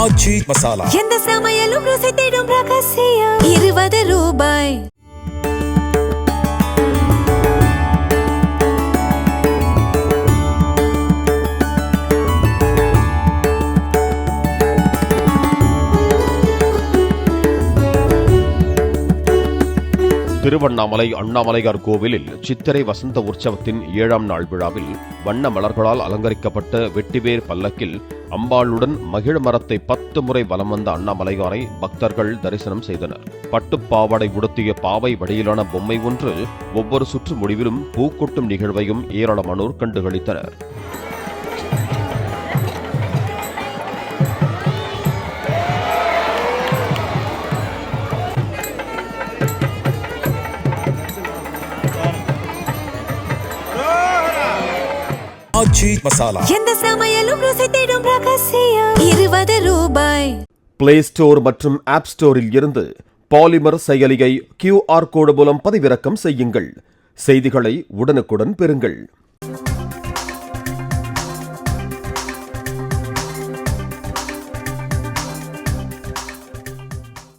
ஆச்சி மசாலா. எந்த சமையலும் ருசி தேடும் ரகசியம். 20 ரூபாய். திருவண்ணாமலை அண்ணாமலையார் கோவிலில் சித்திரை வசந்த உற்சவத்தின் 7ஆம் நாள் விழாவில் வண்ண மலர்களால் அலங்கரிக்கப்பட்ட வெட்டிவேர் பல்லக்கில் அம்பாளுடன் மகிழ மரத்தை 10 முறை வலம் வந்த அண்ணாமலையாரை பக்தர்கள் தரிசனம் செய்தனர். பட்டுப்பாவாடை உடுத்திய பாவை வடியிலான பொம்மை ஒன்று ஒவ்வொரு சுற்று முடிவிலும் பூக்கொட்டும் நிகழ்வையும் ஏராளமானோர் கண்டுகளித்தனர். ஆச்சி மசாலா. எந்த சமையலும் ருசி தேடும் ரகசியம். 20 ரூபாய். பிளே ஸ்டோர் மற்றும் ஆப் ஸ்டோரில் இருந்து பாலிமர் செயலியை QR கோடு மூலம் பதிவிறக்கம் செய்யுங்கள். செய்திகளை உடனுக்குடன் பெறுங்கள்.